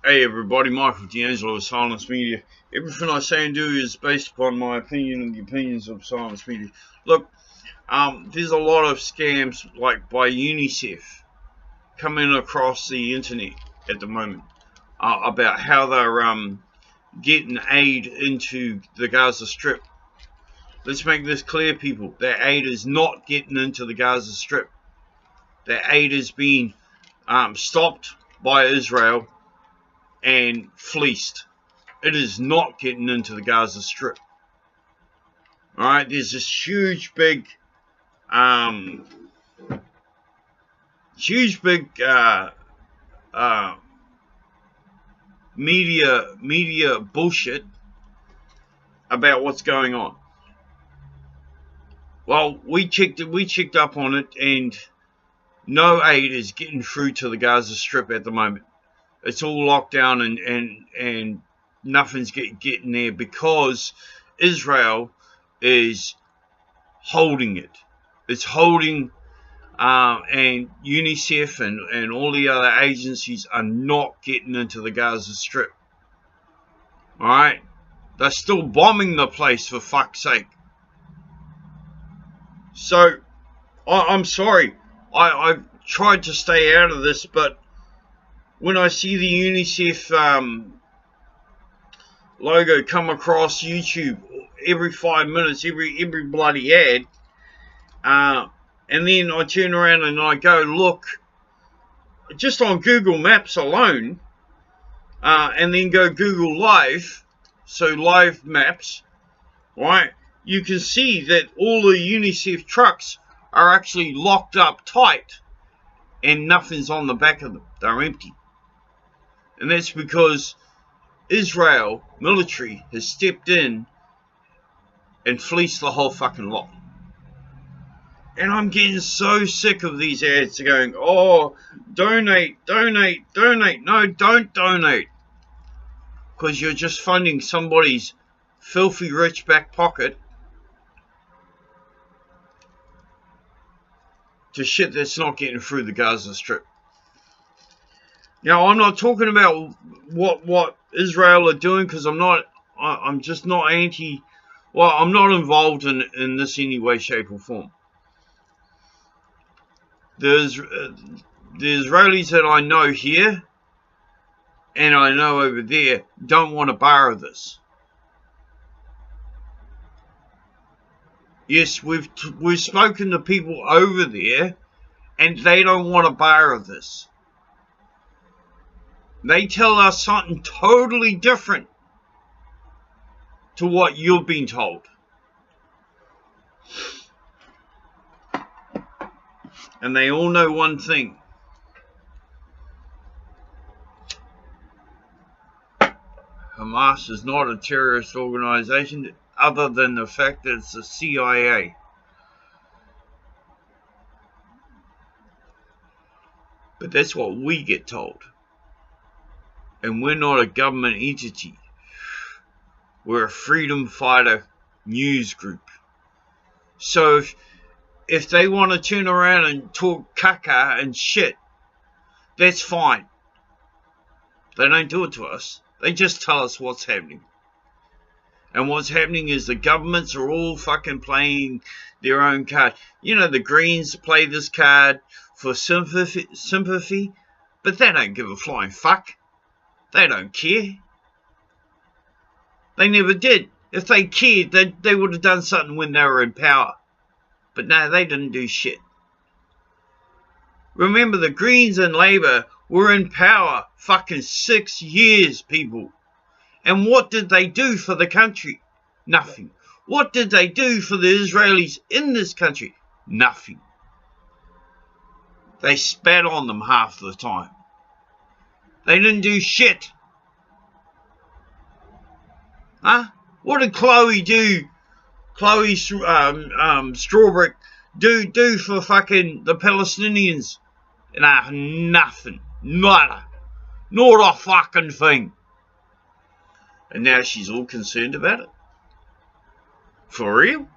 Hey everybody, Michael D'Angelo of Silence Media. Everything I say and do is based upon my opinion and the opinions of Silence Media. Look, there's a lot of scams like by UNICEF coming across the internet at the moment about how they're getting aid into the Gaza Strip. Let's make this clear, people. That aid is not getting into the Gaza Strip. That aid is being stopped by Israel and fleeced. It is not getting into the Gaza Strip. Alright, there's this huge big media bullshit about what's going on. Well, we checked up on it, and no aid is getting through to the Gaza Strip at the moment. It's all locked down and nothing's getting there because Israel is holding it. It's holding, and UNICEF and all the other agencies are not getting into the Gaza Strip. Alright? They're still bombing the place, for fuck's sake. So, I'm sorry. I've tried to stay out of this, but when I see the UNICEF logo come across YouTube every 5 minutes, every bloody ad, and then I turn around and I go look just on Google Maps alone, and then go Google Live, so live maps, right? You can see that all the UNICEF trucks are actually locked up tight and nothing's on the back of them. They're empty. And that's because Israel military has stepped in and fleeced the whole fucking lot. And I'm getting so sick of these ads going, oh, donate, donate, donate. No, don't donate. Because you're just funding somebody's filthy rich back pocket to shit that's not getting through the Gaza Strip. Now, I'm not talking about what Israel are doing, because I'm just not I'm not involved in this any way, shape or form. The Israelis that I know here and I know over there don't want to borrow this. Yes, we've spoken to people over there, and they don't want to borrow this. They tell us something totally different to what you've been told. And they all know one thing. Hamas is not a terrorist organization, other than the fact that it's the CIA. But that's what we get told. And we're not a government entity. We're a freedom fighter news group. So if they want to turn around and talk caca and shit, that's fine. They don't do it to us. They just tell us what's happening. And what's happening is the governments are all fucking playing their own card. You know, the Greens play this card for sympathy, but they don't give a flying fuck. They don't care. They never did. If they cared, they would have done something when they were in power. But no, they didn't do shit. Remember, the Greens and Labour were in power fucking 6 years, people. And what did they do for the country? Nothing. What did they do for the Israelis in this country? Nothing. They spat on them half the time. They didn't do shit. Huh? What did Chloe do? Chloe Strawbrick do for fucking the Palestinians? Nah, nothing. Nada. Not a fucking thing. And now she's all concerned about it. For real?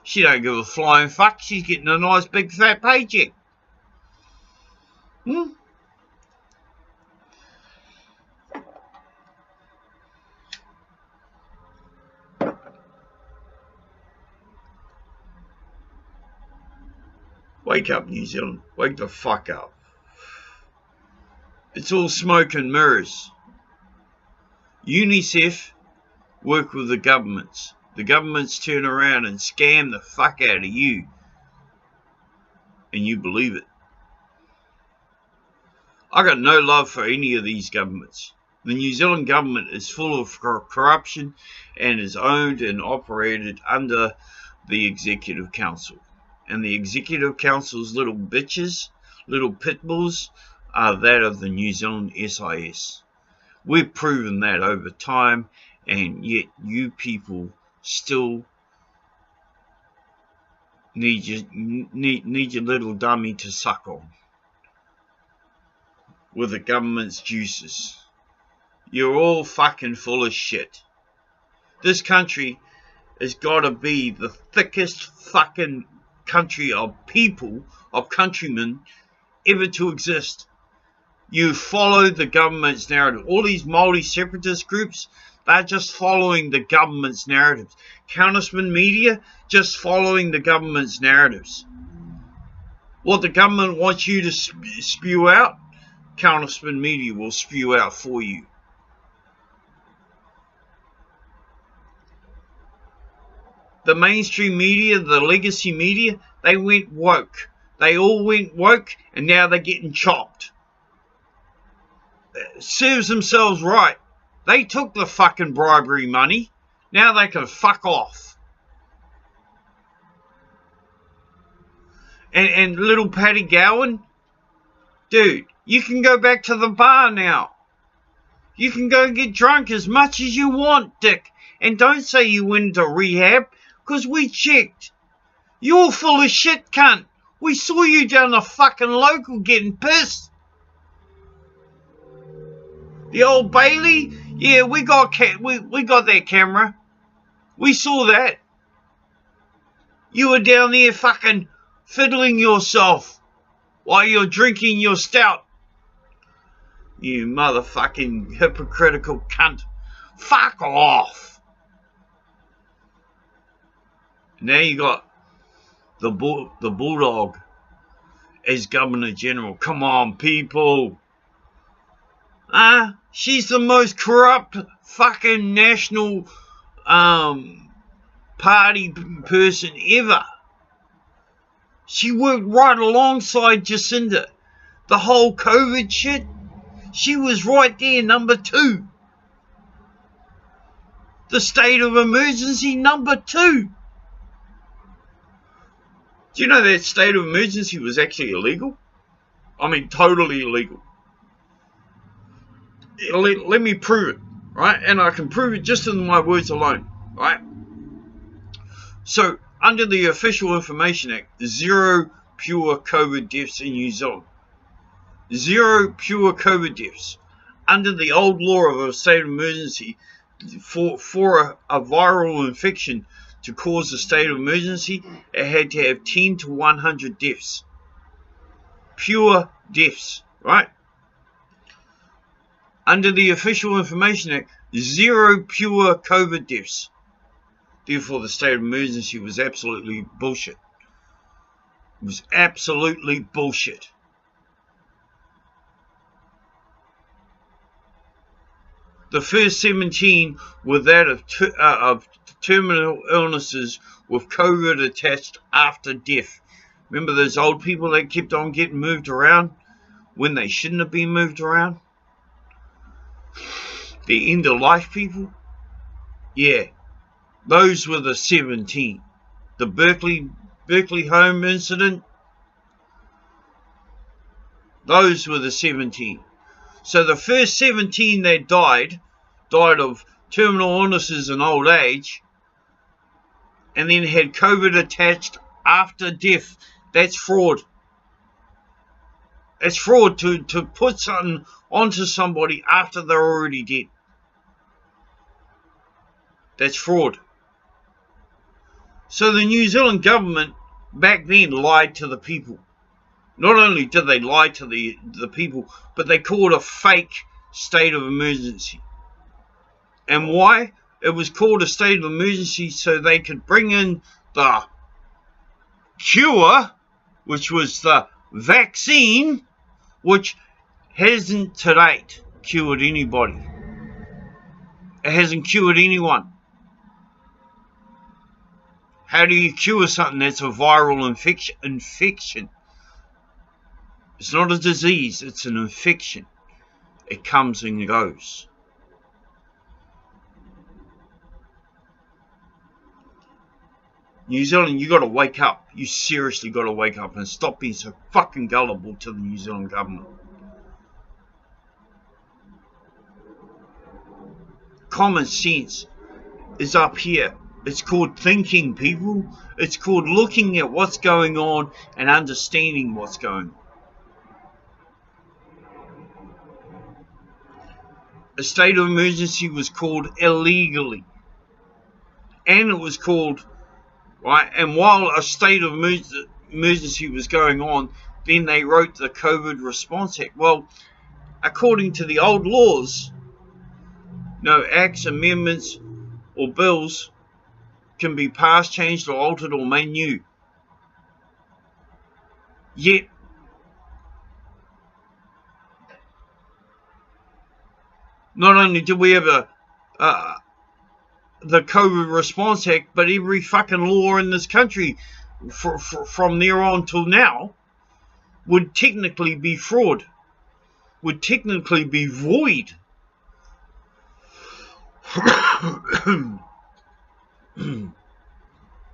She don't give a flying fuck. She's getting a nice big fat paycheck. Wake up, New Zealand. Wake the fuck up. It's all smoke and mirrors. UNICEF work with the governments. The governments turn around and scam the fuck out of you. And you believe it. I got no love for any of these governments. The New Zealand government is full of corruption and is owned and operated under the Executive Council. And the Executive Council's little bitches, little pit bulls, are that of the New Zealand SIS. We've proven that over time, and yet you people still need your little dummy to suck on with the government's juices. You're all fucking full of shit. This country has got to be the thickest fucking country of people, of countrymen, ever to exist. You follow the government's narrative. All these Māori separatist groups, they're just following the government's narratives. Counterspin media, just following the government's narratives. What the government wants you to spew out, Counterspin media will spew out for you. The mainstream media, the legacy media, they went woke. They all went woke, and now they're getting chopped. Serves themselves right. They took the fucking bribery money. Now they can fuck off. And little Paddy Gowan, dude, you can go back to the bar now. You can go and get drunk as much as you want, dick. And don't say you went to rehab, because we checked. You're full of shit, cunt. We saw you down the fucking local getting pissed. The Old Bailey, yeah, we got that camera. We saw that. You were down there fucking fiddling yourself while you're drinking your stout. You motherfucking hypocritical cunt. Fuck off. Now you got the Bulldog as Governor General. Come on, people. She's the most corrupt fucking national party person ever. She worked right alongside Jacinda. The whole COVID shit, she was right there, number 2. The state of emergency, number 2. Do you know that state of emergency was actually illegal? I mean, totally illegal. Let me prove it, right? And I can prove it just in my words alone, right? So, under the Official Information Act, 0 pure COVID deaths in New Zealand. 0 pure COVID deaths. Under the old law of a state of emergency, for a viral infection to cause a state of emergency, it had to have 10 to 100 deaths. Pure deaths, right? Under the Official Information Act, 0 pure COVID deaths. Therefore, the state of emergency was absolutely bullshit. It was absolutely bullshit. The first 17 were that of terminal illnesses with COVID attached after death. Remember those old people that kept on getting moved around when they shouldn't have been moved around? The end of life people? Yeah, those were the 17. The Berkeley home incident, those were the 17. So the first 17 that died of terminal illnesses and old age, and then had COVID attached after death. That's fraud. It's fraud to put something onto somebody after they're already dead. That's fraud. So the New Zealand government back then lied to the people. Not only did they lie to the people, but they called a fake state of emergency. And why? It was called a state of emergency so they could bring in the cure, which was the vaccine, which hasn't to date cured anybody. It hasn't cured anyone. How do you cure something that's a viral infection? It's not a disease, it's an infection. It comes and goes. New Zealand, you got to wake up. You seriously got to wake up and stop being so fucking gullible to the New Zealand government. Common sense is up here. It's called thinking, people. It's called looking at what's going on and understanding what's going on. A state of emergency was called illegally. And it was called, right, and while a state of emergency was going on, then they wrote the COVID Response Act. Well, according to the old laws, no acts, amendments, or bills can be passed, changed, or altered or made new. Yet, not only did we have the COVID Response Act, but every fucking law in this country from there on till now would technically be fraud, would technically be void.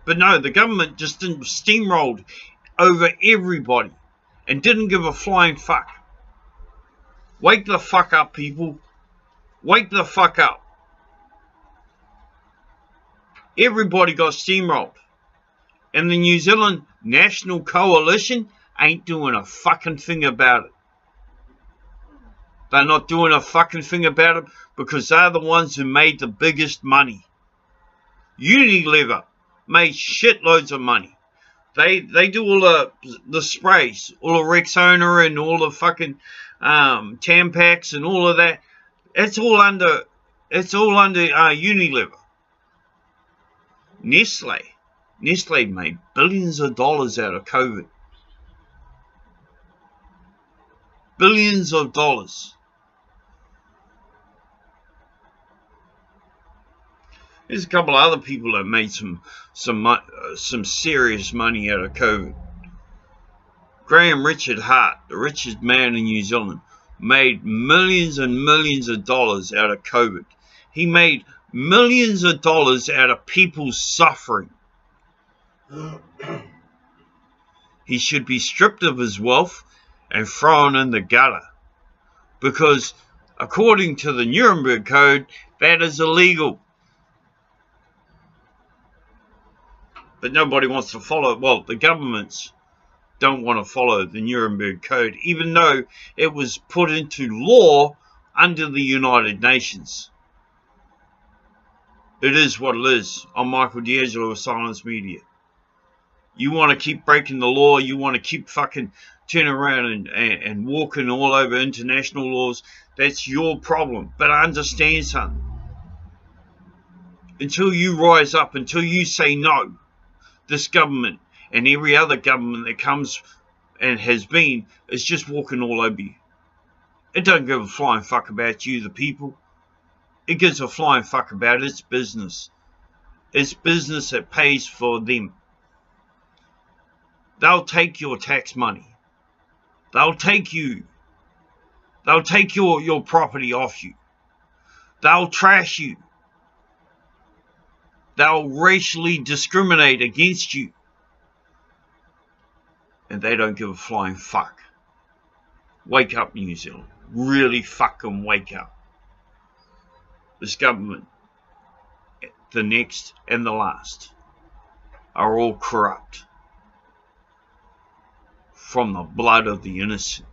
But no, the government just steamrolled over everybody and didn't give a flying fuck. Wake the fuck up, people. Wake the fuck up. Everybody got steamrolled. And the New Zealand National Coalition ain't doing a fucking thing about it. They're not doing a fucking thing about it because they're the ones who made the biggest money. Unilever made shitloads of money. They do all the sprays, all the Rexona and all the fucking Tampax and all of that. It's all under Unilever. Nestle made billions of dollars out of COVID. Billions of dollars. There's a couple of other people that made some serious money out of COVID. Graham Richard Hart, the richest man in New Zealand, made millions and millions of dollars out of COVID. He made millions of dollars out of people suffering. He should be stripped of his wealth and thrown in the gutter. Because according to the Nuremberg Code, that is illegal. But nobody wants to follow it. Well, the governments don't want to follow the Nuremberg Code, even though it was put into law under the United Nations. It is what it is. I'm Michael D'Angelo of Silence Media. You want to keep breaking the law, you want to keep fucking turning around and walking all over international laws, that's your problem. But I understand something. Until you rise up, until you say no, this government and every other government that comes and has been is just walking all over you. It doesn't give a flying fuck about you, the people. It gives a flying fuck about its business. It's business that pays for them. They'll take your tax money. They'll take you. They'll take your property off you. They'll trash you. They'll racially discriminate against you. And they don't give a flying fuck. Wake up, New Zealand. Really fucking wake up. This government, the next and the last, are all corrupt from the blood of the innocent.